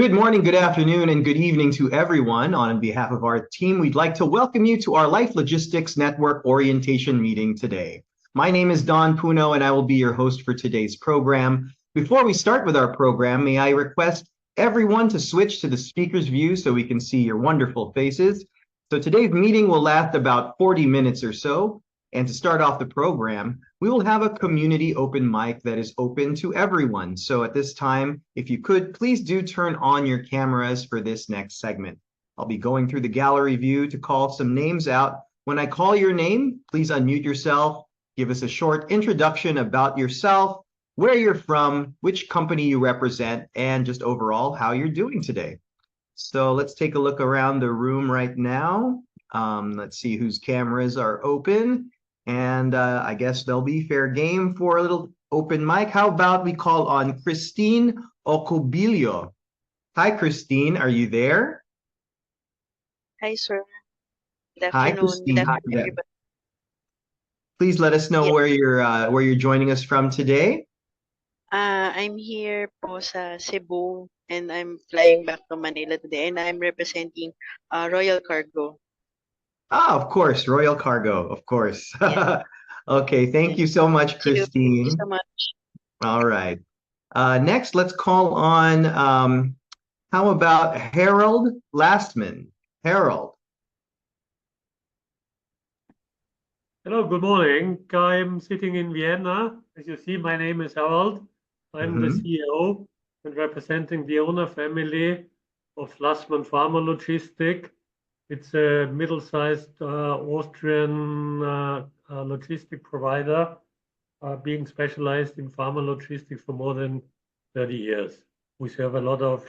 Good morning, good afternoon, and good evening to everyone. On behalf of our team, we'd like to welcome you to our Life Logistics Network orientation meeting today. My name is Don Puno, and I will be your host for today's program. Before we start with our program, may I request everyone to switch to the speaker's view so we can see your wonderful faces. So today's meeting will last about 40 minutes or so. And to start off the program, we will have a community open mic that is open to everyone. So at this time, if you could, please do turn on your cameras for this next segment. I'll be going through the gallery view to call some names out. When I call your name, please unmute yourself, give us a short introduction about yourself, where you're from, which company you represent, and just overall how you're doing today. So let's take a look around the room right now. Let's see whose cameras are open. And I guess they'll be fair game for a little open mic. How about we call on Christine Ocobilio? Hi, Christine. Are you there? Hi, sir. Good Hi, afternoon. Good Christine. afternoon, everybody. Please let us know Yeah. where you're joining us from today. I'm here po sa Cebu and I'm flying back to Manila today and I'm representing Royal Cargo. Ah, of course, Royal Cargo, of course. Yeah. Okay, thank you so much, Thank you. Thank you Christine. so much. All right. Next, let's call on, how about Harold Lastman? Harold. Hello, good morning. I'm sitting in Vienna. As you see, my name is Harold. I'm the CEO and representing the owner family of Lastman Pharma Logistic. It's a middle-sized Austrian logistic provider, being specialized in pharma logistics for more than 30 years. We serve a lot of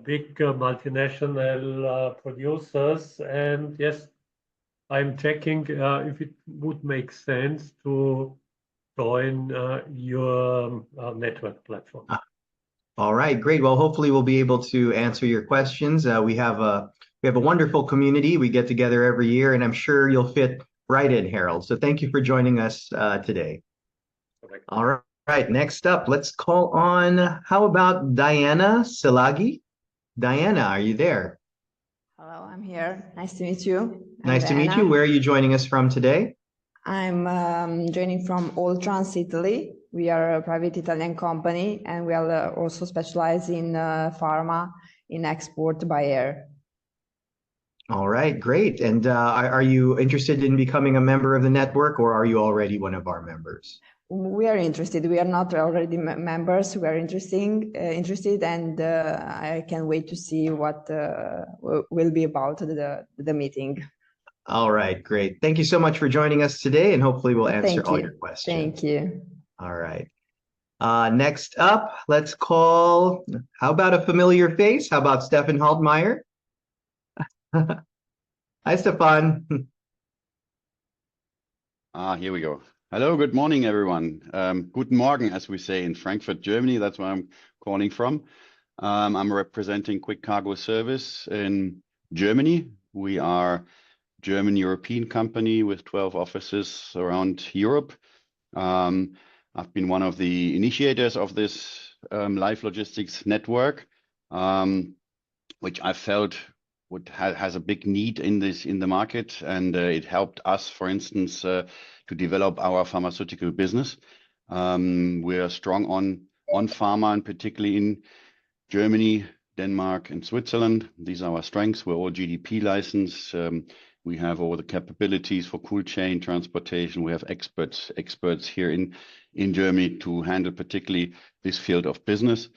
big multinational producers, and yes, I'm checking if it would make sense to join your network platform. All right, great. Well, hopefully we'll be able to answer your questions. We have a wonderful community. We get together every year, and I'm sure you'll fit right in, Harold. So thank you for joining us today. Correct. All right, next up, let's call on, how about Diana Silagi? Diana, are you there? Hello, I'm here. Nice to meet you. Nice to meet you. Where are you joining us from today? I'm joining from Alltrans Italy. We are a private Italian company, and we are also specialized in pharma in export by air. All right, great. And are you interested in becoming a member of the network, or are you already one of our members? We are interested. We are not already members. We are interested, and I can't wait to see what will be about the meeting. All right, great. Thank you so much for joining us today, and hopefully we'll answer all your questions. Thank you. All right. Next up, let's call, how about a familiar face? How about Stefan Haltmeyer? Hi, Stefan. Here we go. Hello, good morning, everyone. Guten Morgen, as we say in Frankfurt, Germany. That's where I'm calling from. I'm representing Quick Cargo Service in Germany. We are a German European company with 12 offices around Europe. I've been one of the initiators of this Life Logistics network, which I felt has a big need in the market, and it helped us, for instance, to develop our pharmaceutical business. We are strong on pharma, and particularly in Germany, Denmark, and Switzerland. These are our strengths. We're all GDP licensed. We have all the capabilities for cold chain transportation. We have experts here in Germany to handle particularly this field of business.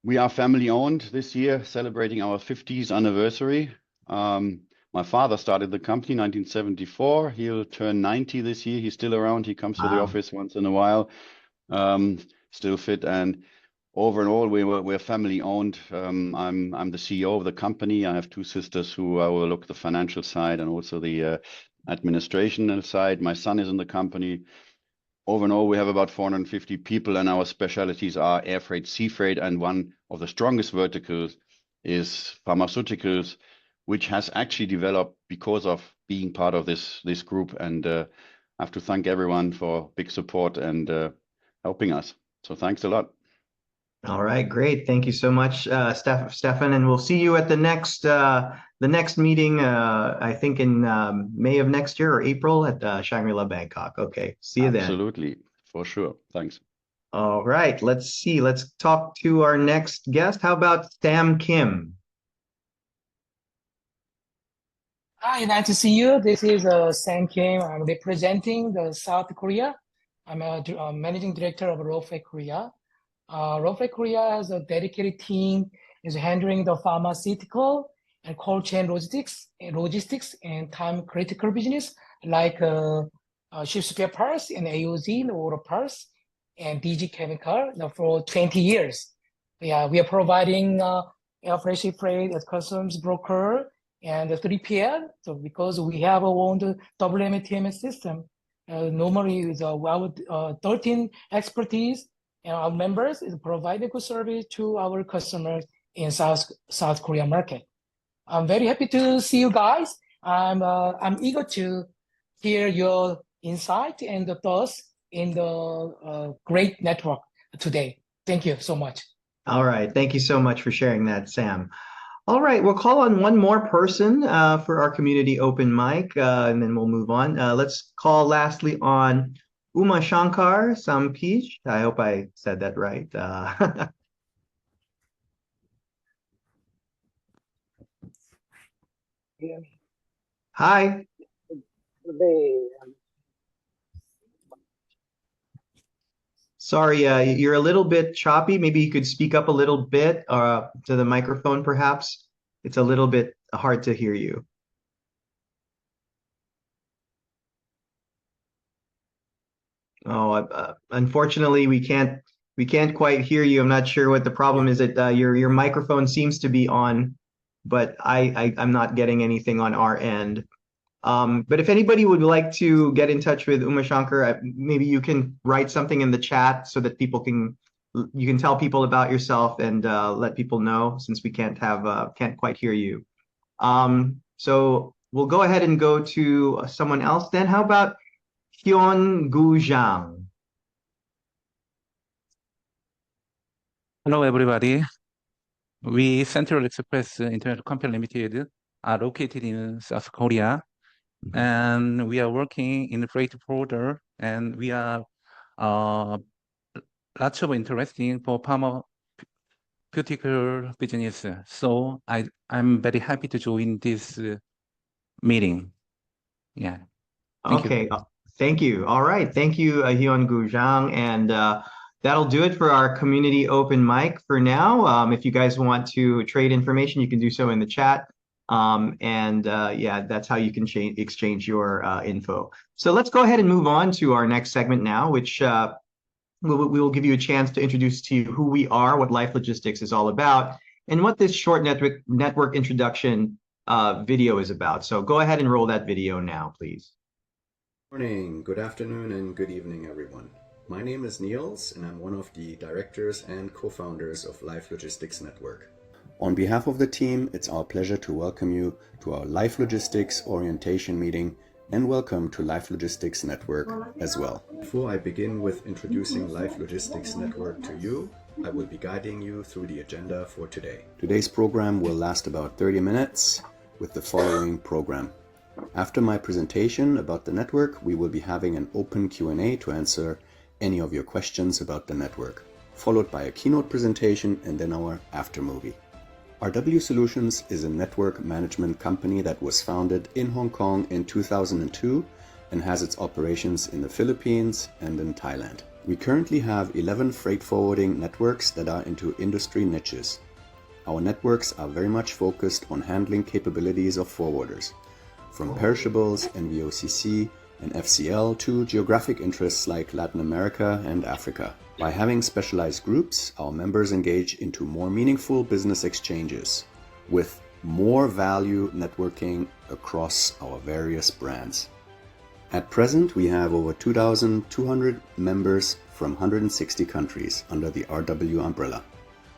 We are family owned this year, celebrating our 50th anniversary. My father started the company in 1974. He'll turn 90 this year. He's still around. He comes to the office once in a while, still fit. And overall, we're family owned. I'm the CEO of the company. I have two sisters who overlook the financial side and also the administrational side. My son is in the company. Overall, we have about 450 people, and our specialties are air freight, sea freight, and one of the strongest verticals is pharmaceuticals, which has actually developed because of being part of this group. And I have to thank everyone for big support and helping us. So thanks a lot. All right, great. Thank you so much, Stefan, and we'll see you at the next meeting. I think in May of next year or April at Shangri-La Bangkok. Okay, see you then. Absolutely, for sure. Thanks. All right, let's see. Let's talk to our next guest. How about Sam Kim? Hi, nice to see you. This is Sam Kim. I'm representing the South Korea. I'm a managing director of Rofec Korea. Rofec Korea has a dedicated team is handling the pharmaceutical and cold chain logistics and time critical business like ship spare parts and AOZ, the auto parts, and DG Chemical for 20 years. Yeah, we are providing air freight as customs broker and the 3PL. So because we have our own WMTMS system, normally with our 13 expertise and our members is providing good service to our customers in South Korea market. I'm very happy to see you guys. I'm eager to hear your insight and the thoughts in the great network today. Thank you so much. All right, thank you so much for sharing that, Sam. All right, we'll call on one more person for our community open mic, and then we'll move on. Let's call lastly on Uma Shankar Sampij. I hope I said that right. Hi. Sorry, you're a little bit choppy. Maybe you could speak up a little bit to the microphone, perhaps. It's a little bit hard to hear you. Oh, unfortunately, we can't quite hear you. I'm not sure what the problem is. That your microphone seems to be on, but I'm not getting anything on our end. But if anybody would like to get in touch with Uma Shankar, maybe you can write something in the chat so that you can tell people about yourself and let people know, since we can't quite hear you. So we'll go ahead and go to someone else then. How about Hyun Gu Zhang? Hello, everybody. We Central Express Internet Company Limited are located in South Korea, and we are working in freight forwarder, and we are lots of interesting for pharmaceutical business. So I'm very happy to join this meeting. Yeah. Thank Okay. you. Thank you. All right. Thank you, Hyun Gu Zhang. And that'll do it for our community open mic for now. If you guys want to trade information, you can do so in the chat. Yeah, that's how you can exchange your info. So let's go ahead and move on to our next segment now, which we will give you a chance to introduce to you who we are, what Life Logistics is all about, and what this short network introduction video is about. So go ahead and roll that video now, please. Morning, good afternoon, and good evening, everyone. My name is Niels, and I'm one of the directors and co-founders of Life Logistics Network. On behalf of the team, it's our pleasure to welcome you to our Life Logistics orientation meeting, and welcome to Life Logistics Network as well. Before I begin with introducing Life Logistics Network to you, I will be guiding you through the agenda for today. Today's program will last about 30 minutes with the following program. After my presentation about the network, we will be having an open Q&A to answer any of your questions about the network, followed by a keynote presentation and then our after movie. RW Solutions is a network management company that was founded in Hong Kong in 2002 and has its operations in the Philippines and in Thailand. We currently have 11 freight forwarding networks that are into industry niches. Our networks are very much focused on handling capabilities of forwarders, from perishables and VOCC and FCL to geographic interests like Latin America and Africa. By having specialized groups, our members engage into more meaningful business exchanges with more value networking across our various brands. At present, we have over 2,200 members from 160 countries under the RW umbrella.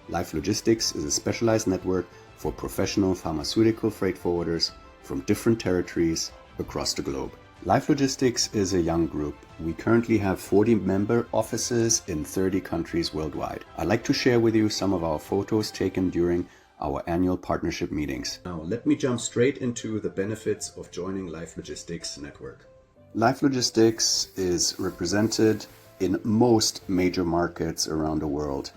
Life Logistics is a specialized network for professional pharmaceutical freight forwarders from different territories across the globe. Life Logistics is a young group. We currently have 40 member offices in 30 countries worldwide. I'd like to share with you some of our photos taken during our annual partnership meetings. Now, let me jump straight into the benefits of joining Life Logistics Network. Life Logistics is represented in most major markets around the world.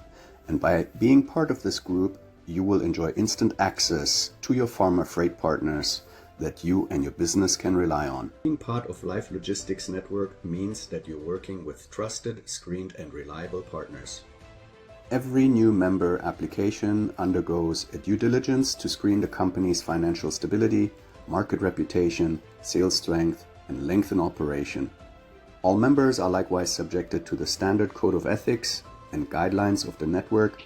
And by being part of this group, you will enjoy instant access to your pharma freight partners that you and your business can rely on. Being part of Life Logistics Network means that you're working with trusted, screened, and reliable partners. Every new member application undergoes a due diligence to screen the company's financial stability, market reputation, sales strength, and length in operation. All members are likewise subjected to the standard code of ethics and guidelines of the network,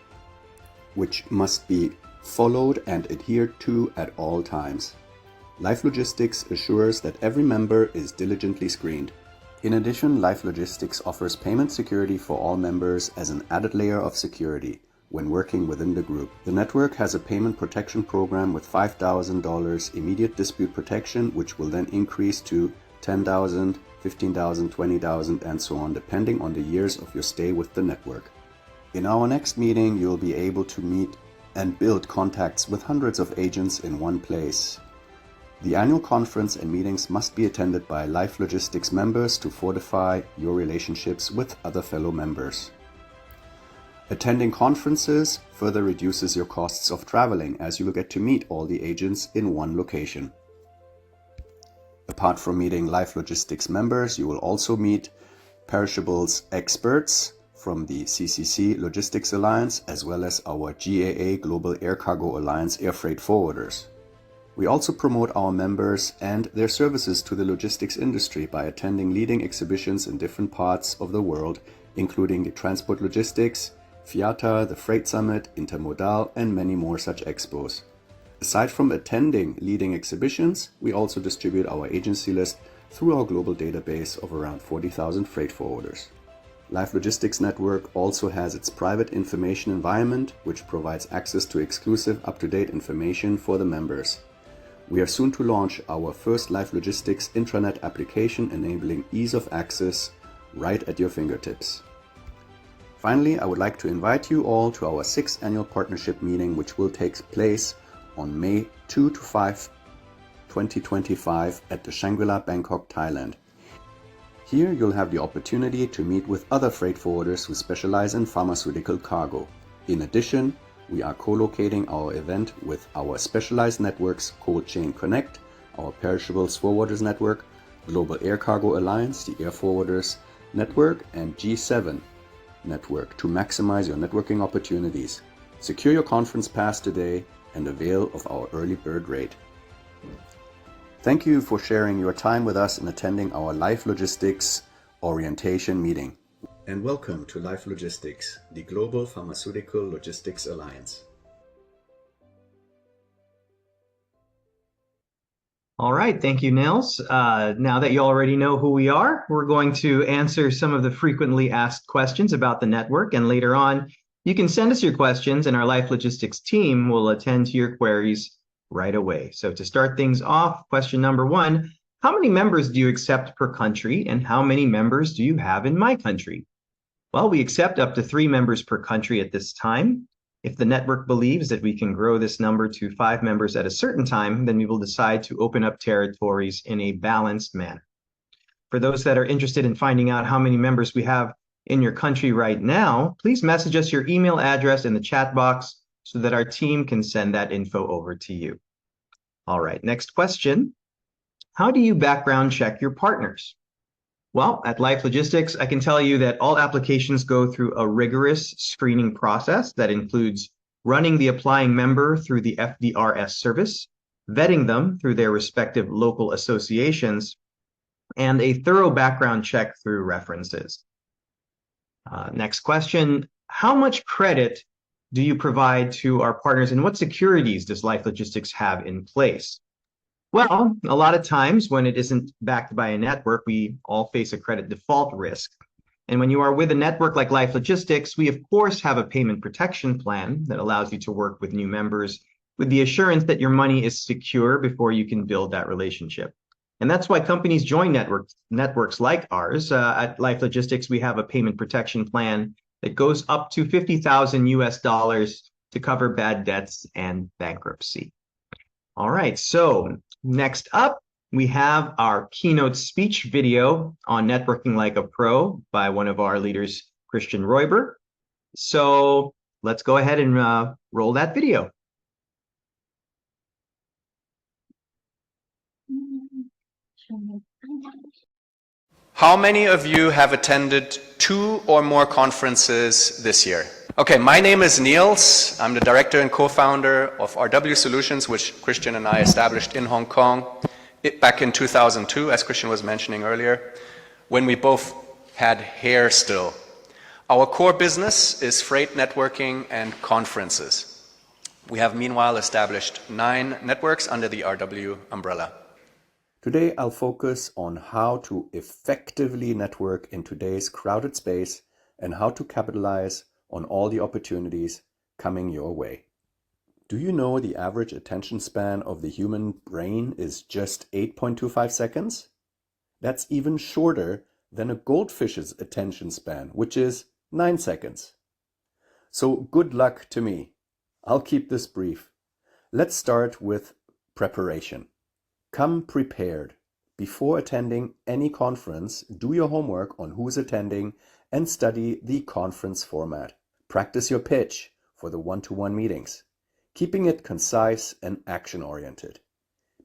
which must be followed and adhered to at all times. Life Logistics assures that every member is diligently screened. In addition, Life Logistics offers payment security for all members as an added layer of security when working within the group. The network has a payment protection program with $5,000 immediate dispute protection, which will then increase to $10,000, $15,000, $20,000, and so on, depending on the years of your stay with the network. In our next meeting, you'll be able to meet and build contacts with hundreds of agents in one place. The annual conference and meetings must be attended by Life Logistics members to fortify your relationships with other fellow members. Attending conferences further reduces your costs of traveling, as you will get to meet all the agents in one location. Apart from meeting Life Logistics members, you will also meet perishables experts from the CCC Logistics Alliance, as well as our GAA Global Air Cargo Alliance air freight forwarders. We also promote our members and their services to the logistics industry by attending leading exhibitions in different parts of the world, including the Transport Logistics, FIATA, the Freight Summit, Intermodal, and many more such expos. Aside from attending leading exhibitions, we also distribute our agency list through our global database of around 40,000 freight forwarders. Life Logistics Network also has its private information environment, which provides access to exclusive, up-to-date information for the members. We are soon to launch our first Life Logistics intranet application, enabling ease of access right at your fingertips. Finally, I would like to invite you all to our 6th annual partnership meeting, which will take place on May 2 to 5, 2025 at the Shangri-La, Bangkok, Thailand. Here you'll have the opportunity to meet with other freight forwarders who specialize in pharmaceutical cargo. In addition, we are co-locating our event with our specialized networks Cold Chain Connect, our Perishables Forwarders Network, Global Air Cargo Alliance, the Air Forwarders Network, and G7 Network to maximize your networking opportunities. Secure your conference pass today and avail of our early bird rate. Thank you for sharing your time with us and attending our Life Logistics orientation meeting. And welcome to Life Logistics, the Global Pharmaceutical Logistics Alliance. All right, thank you, Nils. Now that you already know who we are, we're going to answer some of the frequently asked questions about the network, and later on, you can send us your questions and our Life Logistics team will attend to your queries right away. So to start things off, question number 1, how many members do you accept per country, and how many members do you have in my country? Well, we accept up to 3 members per country at this time. If the network believes that we can grow this number to 5 members at a certain time, then we will decide to open up territories in a balanced manner. For those that are interested in finding out how many members we have in your country right now, please message us your email address in the chat box so that our team can send that info over to you. All right, next question. How do you background check your partners? Well, at Life Logistics, I can tell you that all applications go through a rigorous screening process that includes running the applying member through the FDRS service, vetting them through their respective local associations, and a thorough background check through references. Next question, how much credit do you provide to our partners, and what securities does Life Logistics have in place? Well, a lot of times when it isn't backed by a network, we all face a credit default risk. And when you are with a network like Life Logistics, we of course have a payment protection plan that allows you to work with new members with the assurance that your money is secure before you can build that relationship. And that's why companies join networks like ours. At Life Logistics, we have a payment protection plan that goes up to $50,000 to cover bad debts and bankruptcy. All right, so next up, we have our keynote speech video on networking like a pro by one of our leaders, Christian Roiber. So let's go ahead and roll that video. How many of you have attended 2 or more conferences this year? Okay, my name is Niels. I'm the director and co-founder of RW Solutions, which Christian and I established in Hong Kong back in 2002, as Christian was mentioning earlier, when we both had hair still. Our core business is freight networking and conferences. We have meanwhile established 9 networks under the RW umbrella. Today, I'll focus on how to effectively network in today's crowded space and how to capitalize on all the opportunities coming your way. Do you know the average attention span of the human brain is just 8.25 seconds? That's even shorter than a goldfish's attention span, which is 9 seconds. So good luck to me. I'll keep this brief. Let's start with preparation. Come prepared. Before attending any conference, do your homework on who's attending and study the conference format. Practice your pitch for the one-to-one meetings, keeping it concise and action-oriented.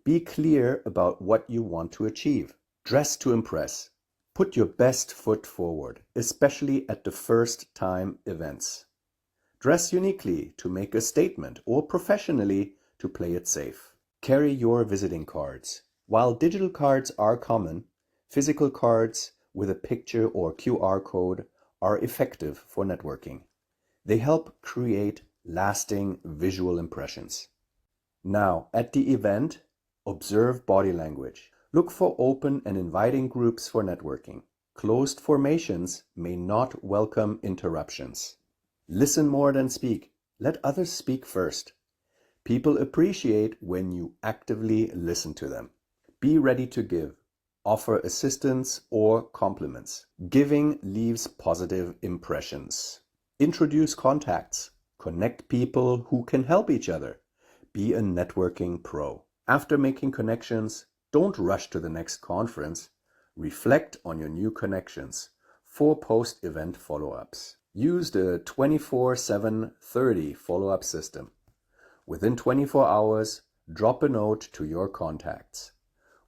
Be clear about what you want to achieve. Dress to impress. Put your best foot forward, especially at the first-time events. Dress uniquely to make a statement or professionally to play it safe. Carry your visiting cards. While digital cards are common, physical cards with a picture or QR code are effective for networking. They help create lasting visual impressions. Now, at the event, observe body language. Look for open and inviting groups for networking. Closed formations may not welcome interruptions. Listen more than speak. Let others speak first. People appreciate when you actively listen to them. Be ready to give. Offer assistance or compliments. Giving leaves positive impressions. Introduce contacts. Connect people who can help each other. Be a networking pro. After making connections, don't rush to the next conference. Reflect on your new connections for post-event follow-ups. Use the 24/7/30 follow-up system. Within 24 hours, drop a note to your contacts.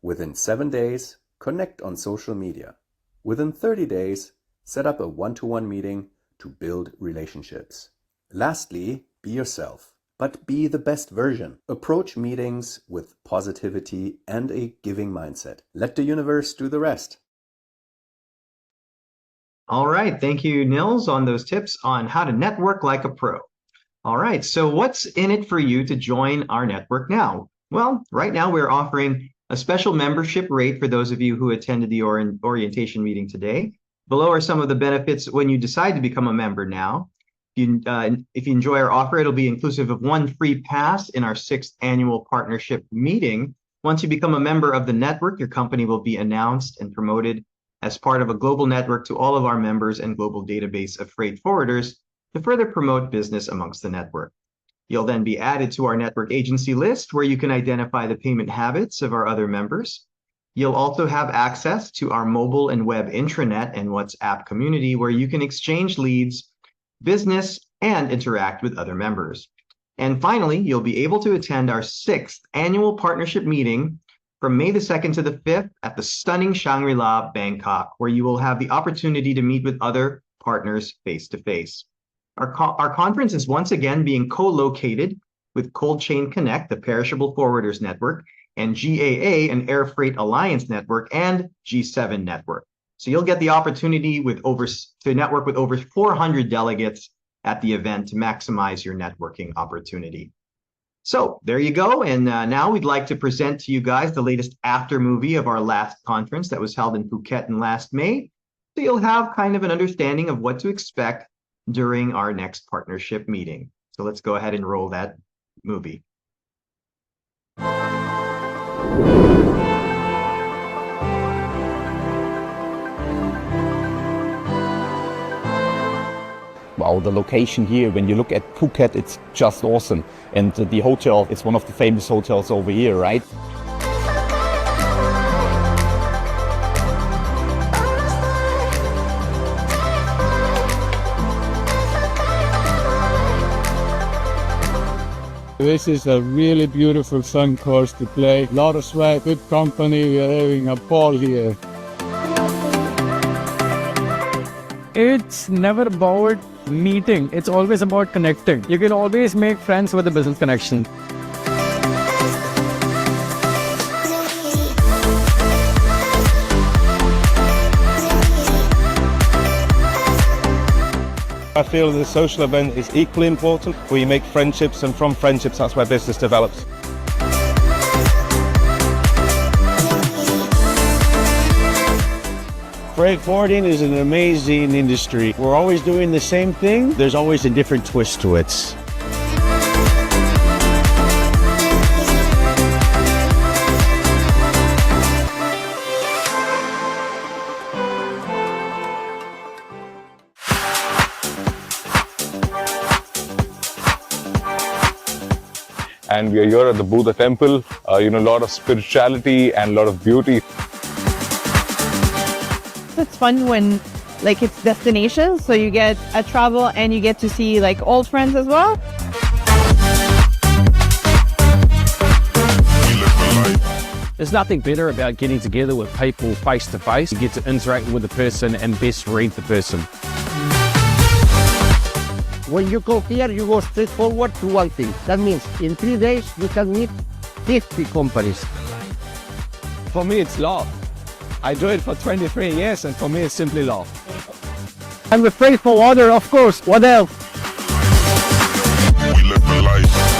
Within 7 days, connect on social media. Within 30 days, set up a one-to-one meeting to build relationships. Lastly, be yourself, but be the best version. Approach meetings with positivity and a giving mindset. Let the universe do the rest. All right, thank you, Nils, on those tips on how to network like a pro. All right, so what's in it for you to join our network now? Well, right now we're offering a special membership rate for those of you who attended the orientation meeting today. Below are some of the benefits when you decide to become a member now. If you enjoy our offer, it'll be inclusive of 1 free pass in our 6th annual partnership meeting. Once you become a member of the network, your company will be announced and promoted as part of a global network to all of our members and global database of freight forwarders to further promote business amongst the network. You'll then be added to our network agency list where you can identify the payment habits of our other members. You'll also have access to our mobile and web intranet and WhatsApp community where you can exchange leads, business, and interact with other members. And finally, you'll be able to attend our 6th annual partnership meeting from May the 2nd to the 5th at the stunning Shangri-La, Bangkok, where you will have the opportunity to meet with other partners face-to-face. Our conference is once again being co-located with Cold Chain Connect, the Perishable Forwarders Network, and GAA, an Air Freight Alliance Network, and G7 Network. So you'll get the opportunity to network with over 400 delegates at the event to maximize your networking opportunity. So there you go. And now we'd like to present to you guys the latest after movie of our last conference that was held in Phuket in last May. So you'll have kind of an understanding of what to expect during our next partnership meeting. So let's go ahead and roll that movie. Wow, the location here, when you look at Phuket, it's just awesome. And the hotel, it's one of the famous hotels over here, right? This is a really beautiful fun course to play. A lot of sweat, good company, we are having a ball here. It's never about meeting, it's always about connecting. You can always make friends with a business connection. I feel the social event is equally important, where you make friendships, and from friendships, that's where business develops. Freight forwarding is an amazing industry. We're always doing the same thing. There's always a different twist to it. And we are here at the Buddha temple, a lot of spirituality and a lot of beauty. It's fun when it's destinations, so you get a travel and you get to see old friends as well. There's nothing better about getting together with people face to face. You get to interact with the person and best read the person. When you go here, you go straight forward to one thing. That means in 3 days, you can meet 50 companies. For me, it's love. I do it for 23 years, and for me, it's simply love. I'm afraid for water, of course. What else? We live the life.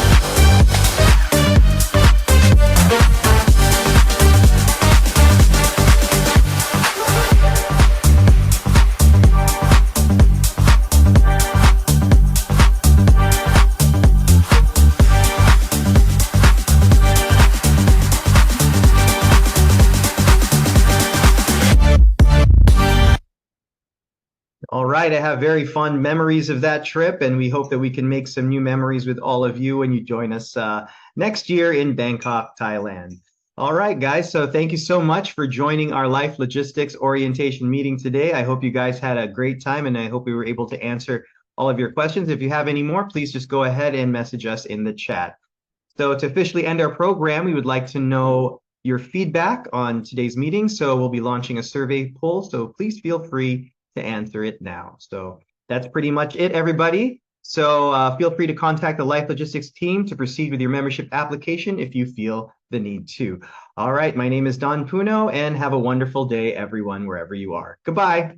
All right, I have very fond memories of that trip, and we hope that we can make some new memories with all of you when you join us next year in Bangkok, Thailand. All right, guys, so thank you so much for joining our Life Logistics orientation meeting today. I hope you guys had a great time, and I hope we were able to answer all of your questions. If you have any more, please just go ahead and message us in the chat. So to officially end our program, we would like to know your feedback on today's meeting. So we'll be launching a survey poll, so please feel free to answer it now. So that's pretty much it, everybody. So feel free to contact the Life Logistics team to proceed with your membership application if you feel the need to. All right, my name is Don Puno, and have a wonderful day, everyone, wherever you are. Goodbye.